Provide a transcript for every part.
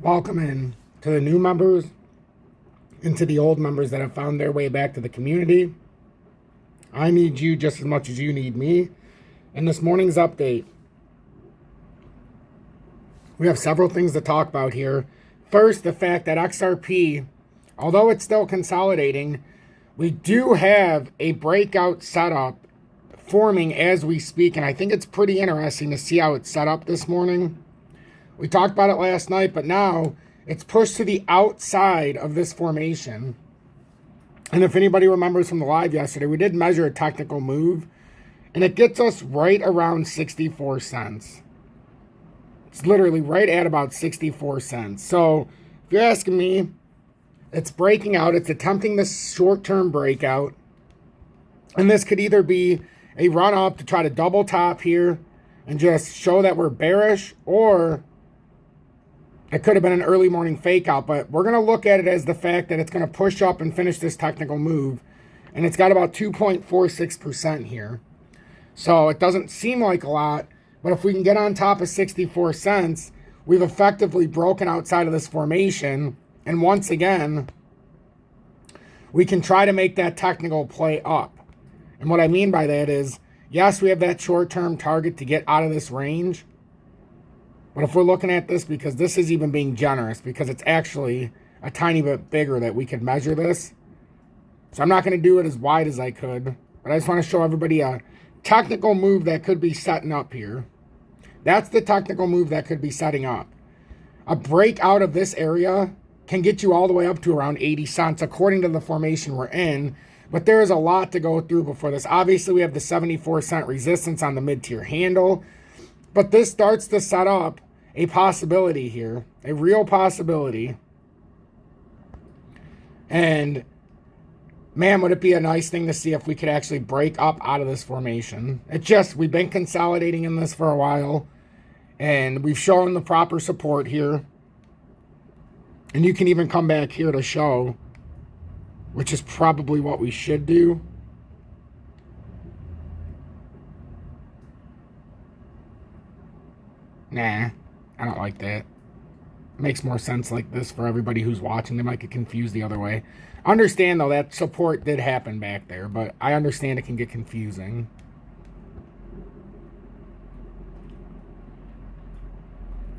Welcome in to the new members and to the old members that have found their way back to the community. I need you just as much as you need me. In this morning's update, we have several things to talk about here. First, the fact that XRP, although it's still consolidating, we do have a breakout setup forming as we speak, and I think it's pretty interesting to see how it's set up this morning. We talked about it last night, but now it's pushed to the outside of this formation. And if anybody remembers from the live yesterday, we did measure a technical move, and it gets us right around 64 cents. It's literally right at about 64 cents. So if you're asking me, it's breaking out. It's attempting this short-term breakout. And this could either be a run-up to try to double top here and just show that we're bearish, or it could have been an early morning fake out, but we're going to look at it as the fact that it's going to push up and finish this technical move. And it's got about 2.46% here. So it doesn't seem like a lot, but if we can get on top of 64 cents, we've effectively broken outside of this formation. And once again, we can try to make that technical play up. And what I mean by that is, yes, we have that short-term target to get out of this range. But if we're looking at this, because this is even being generous, because it's actually a tiny bit bigger that we could measure this. So I'm not going to do it as wide as I could. But I just want to show everybody a technical move that could be setting up here. That's the technical move that could be setting up. A break out of this area can get you all the way up to around 80 cents according to the formation we're in. But there is a lot to go through before this. Obviously, we have the 74 cent resistance on the mid-tier handle. But this starts to set up a possibility here, a real possibility. And man, would it be a nice thing to see if we could actually break up out of this formation. We've been consolidating in this for a while, and we've shown the proper support here. And you can even come back here to show, which is probably what we should do. Nah, I don't like that. It makes more sense like this for everybody who's watching. They might get confused the other way. Understand, though, that support did happen back there, but I understand it can get confusing.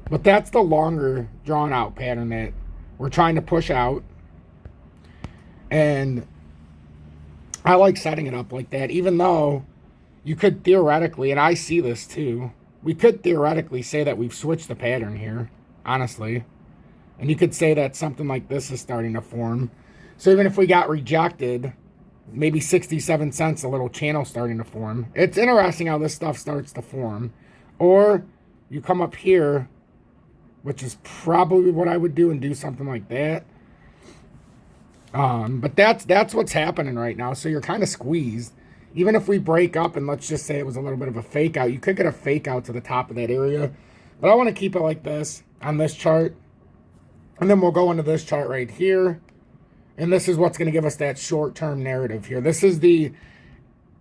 But that's the longer drawn-out pattern that we're trying to push out. And I like setting it up like that, even though you could theoretically, and I see this too, we could theoretically say that we've switched the pattern here, honestly. And you could say that something like this is starting to form. So even if we got rejected, maybe 67 cents, a little channel starting to form. It's interesting how this stuff starts to form. Or you come up here, which is probably what I would do, and do something like that. But that's what's happening right now. So you're kind of squeezed. Even if we break up and let's just say it was a little bit of a fake out, you could get a fake out to the top of that area. But I want to keep it like this on this chart. And then we'll go into this chart right here. And this is what's going to give us that short-term narrative here. This is the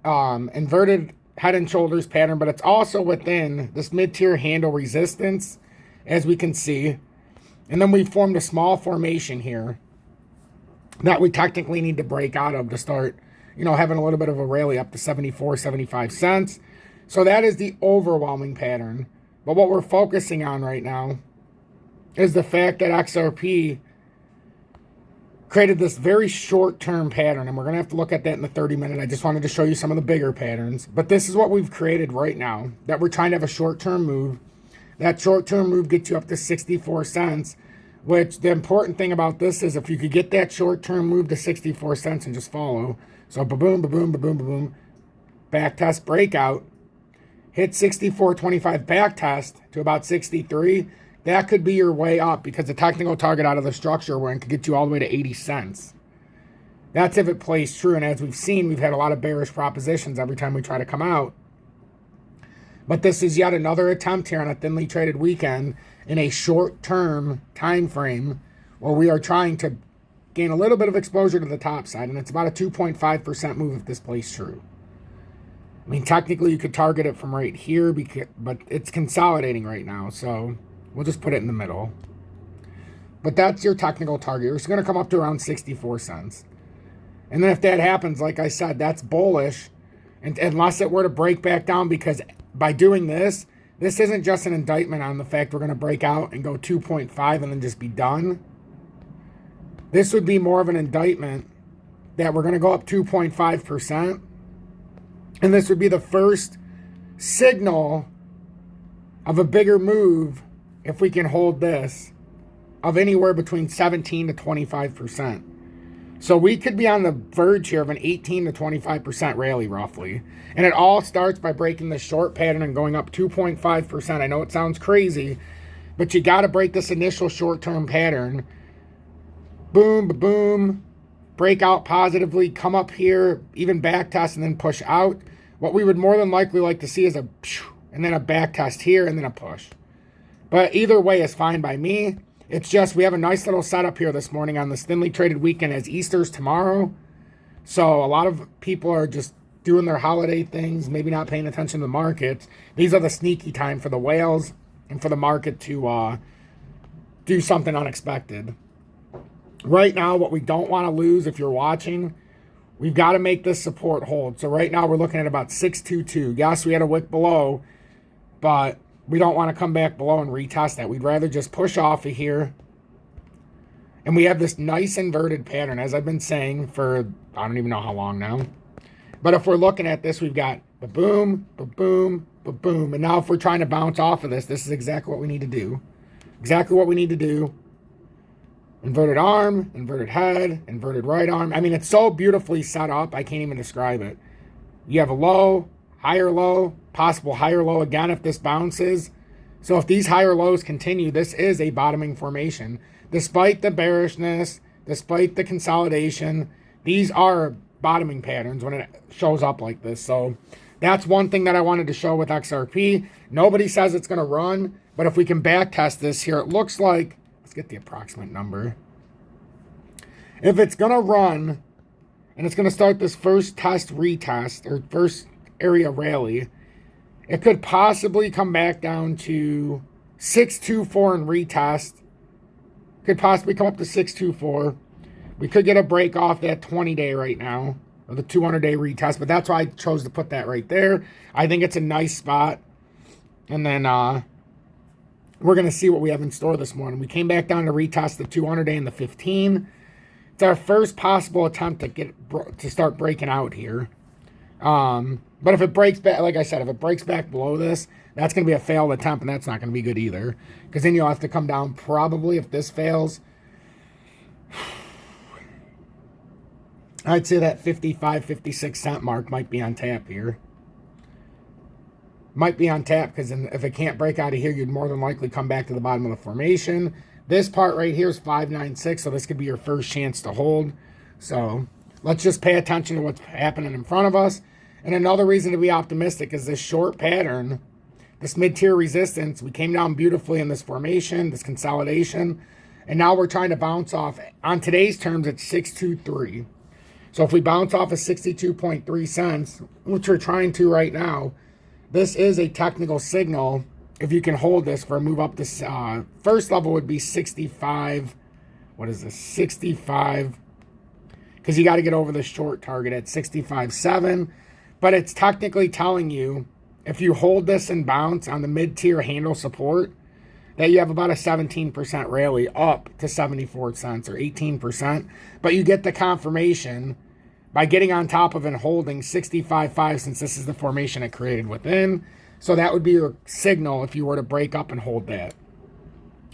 inverted head and shoulders pattern, but it's also within this mid-tier handle resistance, as we can see. And then we formed a small formation here that we technically need to break out of to start, having a little bit of a rally up to 74, 75 cents. So that is the overwhelming pattern. But what we're focusing on right now is the fact that XRP created this very short-term pattern. And we're going to have to look at that in the 30-minute. I just wanted to show you some of the bigger patterns. But this is what we've created right now, that we're trying to have a short-term move. That short-term move gets you up to 64 cents. Which the important thing about this is if you could get that short-term move to 64 cents and just follow. So ba-boom, ba-boom, ba-boom, ba-boom. Back test breakout. Hit 64.25 back test to about 63. That could be your way up because the technical target out of the structure we're in could get you all the way to 80 cents. That's if it plays true. And as we've seen, we've had a lot of bearish propositions every time we try to come out. But this is yet another attempt here on a thinly traded weekend in a short-term time frame where we are trying to gain a little bit of exposure to the top side, and it's about a 2.5% move if this plays true. I mean, technically you could target it from right here, but it's consolidating right now, so we'll just put it in the middle. But that's your technical target. It's going to come up to around 64 cents. And then if that happens, like I said, that's bullish. And unless it were to break back down, because by doing this isn't just an indictment on the fact we're going to break out and go 2.5 and then just be done. This would be more of an indictment that we're going to go up 2.5%. And this would be the first signal of a bigger move if we can hold this of anywhere between 17 to 25%. So we could be on the verge here of an 18 to 25% rally roughly. And it all starts by breaking the short pattern and going up 2.5%. I know it sounds crazy, but you got to break this initial short-term pattern. Boom, boom, break out positively, come up here, even back test and then push out. What we would more than likely like to see is a and then a back test here and then a push. But either way is fine by me. It's just we have a nice little setup here this morning on this thinly traded weekend as Easter's tomorrow. So a lot of people are just doing their holiday things, maybe not paying attention to the markets. These are the sneaky time for the whales and for the market to do something unexpected. Right now, what we don't want to lose, if you're watching, we've got to make this support hold. So right now we're looking at about 622. Yes, we had a wick below, but we don't want to come back below and retest that. We'd rather just push off of here. And we have this nice inverted pattern, as I've been saying for, I don't even know how long now. But if we're looking at this, we've got the boom, the boom, the boom. And now if we're trying to bounce off of this, this is exactly what we need to do. Exactly what we need to do. Inverted arm, inverted head, inverted right arm. I mean, it's so beautifully set up, I can't even describe it. You have a low, higher low, possible higher low again if this bounces. So if these higher lows continue, this is a bottoming formation. Despite the bearishness, despite the consolidation, these are bottoming patterns when it shows up like this. So that's one thing that I wanted to show with XRP. Nobody says it's going to run, but if we can back test this here, it looks like, let's get the approximate number. If it's going to run and it's going to start this first test retest or first area rally, it could possibly come back down to 624 and retest. Could possibly come up to 624. We could get a break off that 20-day right now, or the 200-day retest, but that's why I chose to put that right there. I think it's a nice spot. And then we're going to see what we have in store this morning. We came back down to retest the 200-day and the 15. It's our first possible attempt to start breaking out here. But if it breaks back, like I said, if it breaks back below this, that's going to be a failed attempt, and that's not going to be good either. Because then you'll have to come down probably if this fails. I'd say that 55, 56 cent mark might be on tap here. Might be on tap because if it can't break out of here, you'd more than likely come back to the bottom of the formation. This part right here is 596, so this could be your first chance to hold. So let's just pay attention to what's happening in front of us. And another reason to be optimistic is this short pattern, this mid-tier resistance. We came down beautifully in this formation, this consolidation, and now we're trying to bounce off. On today's terms, it's 623. So if we bounce off of 62.3 cents, which we're trying to right now, this is a technical signal. If you can hold this for a move up to first level would be 65. What is this? 65. Because you got to get over the short target at 65.7. But it's technically telling you, if you hold this and bounce on the mid-tier handle support, that you have about a 17% rally up to 74 cents or 18%. But you get the confirmation by getting on top of and holding 65.5 since this is the formation it created within. So that would be your signal if you were to break up and hold that.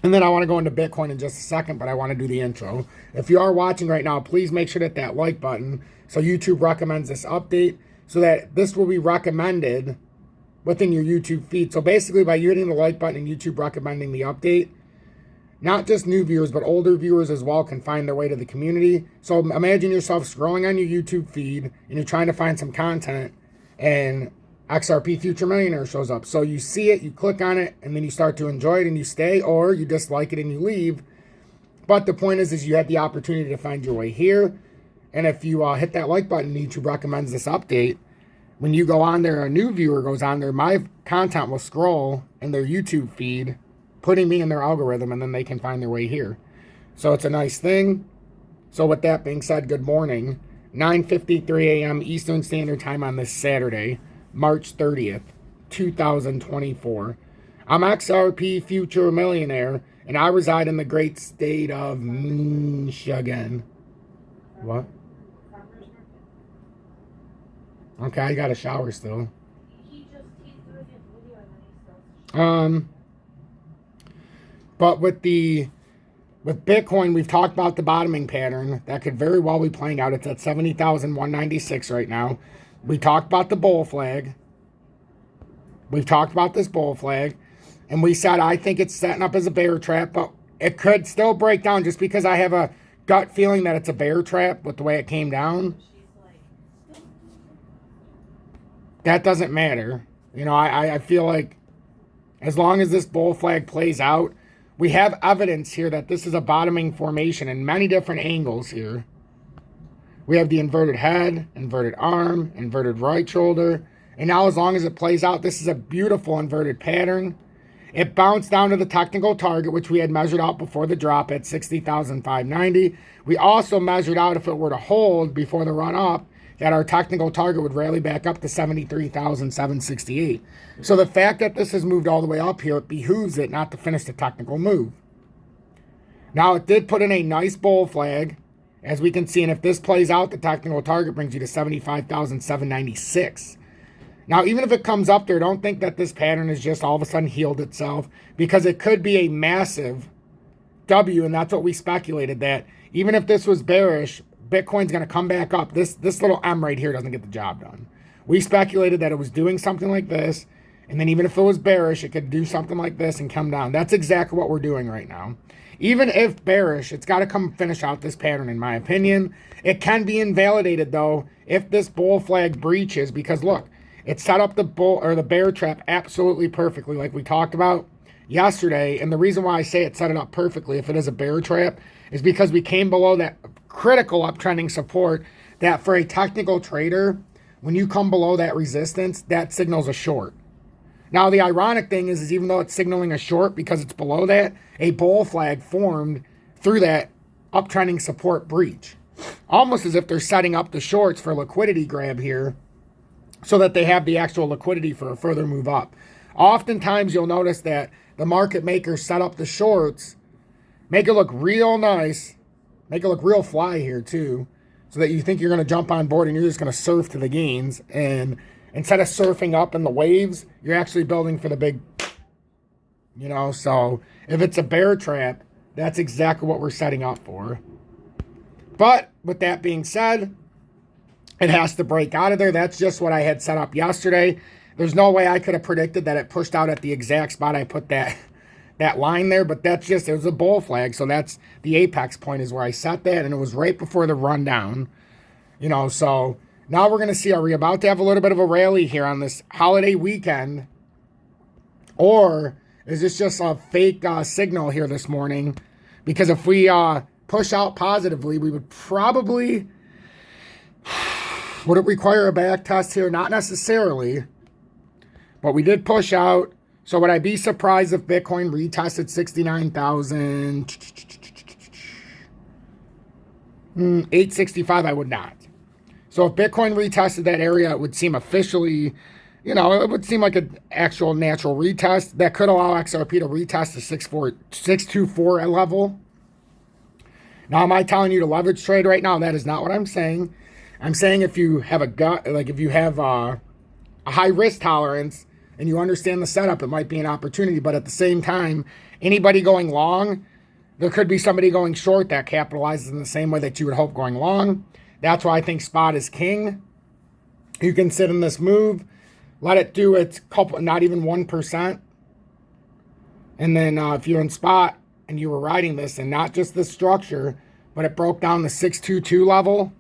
And then I want to go into Bitcoin in just a second, but I want to do the intro. If you are watching right now, please make sure to hit that like button so YouTube recommends this update, so that this will be recommended within your YouTube feed. So basically by you hitting the like button and YouTube recommending the update, not just new viewers, but older viewers as well can find their way to the community. So imagine yourself scrolling on your YouTube feed and you're trying to find some content and XRP Future Millionaire shows up. So you see it, you click on it, and then you start to enjoy it and you stay, or you dislike it and you leave. But the point is you have the opportunity to find your way here. And if you hit that like button, YouTube recommends this update. When you go on there, a new viewer goes on there, my content will scroll in their YouTube feed, putting me in their algorithm, and then they can find their way here. So it's a nice thing. So with that being said, good morning. 9:53 a.m. Eastern Standard Time on this Saturday, March 30th, 2024. I'm XRP Future Millionaire, and I reside in the great state of Michigan. What? Okay, I got a shower still. But with Bitcoin, we've talked about the bottoming pattern. That could very well be playing out. It's at 70,196 right now. We talked about the bull flag. We've talked about this bull flag. And we said, I think it's setting up as a bear trap, but it could still break down just because I have a gut feeling that it's a bear trap with the way it came down. That doesn't matter. You know, I feel like as long as this bull flag plays out, we have evidence here that this is a bottoming formation in many different angles here. We have the inverted head, inverted arm, inverted right shoulder. And now as long as it plays out, this is a beautiful inverted pattern. It bounced down to the technical target, which we had measured out before the drop at 60,590. We also measured out if it were to hold before the run up, that our technical target would rally back up to 73,768. So the fact that this has moved all the way up here, it behooves it not to finish the technical move. Now, it did put in a nice bull flag, as we can see, and if this plays out, the technical target brings you to 75,796. Now, even if it comes up there, don't think that this pattern has just all of a sudden healed itself, because it could be a massive W, and that's what we speculated, that even if this was bearish, Bitcoin's going to come back up. This little M right here doesn't get the job done. We speculated that it was doing something like this, and then even if it was bearish, it could do something like this and come down. That's exactly what we're doing right now. Even if bearish, it's got to come finish out this pattern, in my opinion. It can be invalidated, though, if this bull flag breaches, because look, it set up the bull or the bear trap absolutely perfectly, like we talked about yesterday. And the reason why I say it set it up perfectly, if it is a bear trap, is because we came below that critical uptrending support that for a technical trader, when you come below that resistance, that signals a short. Now, the ironic thing is even though it's signaling a short because it's below that, a bull flag formed through that uptrending support breach. Almost as if they're setting up the shorts for liquidity grab here so that they have the actual liquidity for a further move up. Oftentimes, you'll notice that the market makers set up the shorts, make it look real nice, make it look real fly here too, so that you think you're going to jump on board and you're just going to surf to the gains. And instead of surfing up in the waves, you're actually building for the big, you know. So if it's a bear trap, that's exactly what we're setting up for. But with that being said, it has to break out of there. That's just what I had set up yesterday. There's no way I could have predicted that it pushed out at the exact spot I put that line there, but that's just, it was a bull flag, so that's the apex point is where I set that, and it was right before the rundown, you know. So now we're going to see, are we about to have a little bit of a rally here on this holiday weekend, or is this just a fake signal here this morning? Because if we push out positively, we would probably, would it require a back test here? Not necessarily, but we did push out. So would I be surprised if Bitcoin retested 69,865? I would not. So if Bitcoin retested that area, it would seem officially, you know, it would seem like an actual natural retest. That could allow XRP to retest the 624 level. Now, am I telling you to leverage trade right now? That is not what I'm saying. I'm saying if you have a gut, like if you have a high risk tolerance and you understand the setup, it might be an opportunity. But at the same time, anybody going long, there could be somebody going short that capitalizes in the same way that you would hope going long. That's why I think spot is king. You can sit in this move, let it do its couple, not even 1%. And then if you're in spot and you were riding this, and not just the structure, but it broke down the 622 level,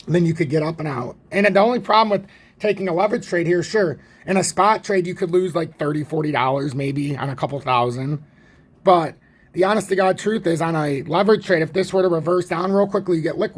then you could get up and out. And the only problem with taking a leverage trade here, sure, in a spot trade, you could lose like $30, $40 maybe on a couple thousand. But the honest to God truth is, on a leverage trade, if this were to reverse down real quickly, you get liquid.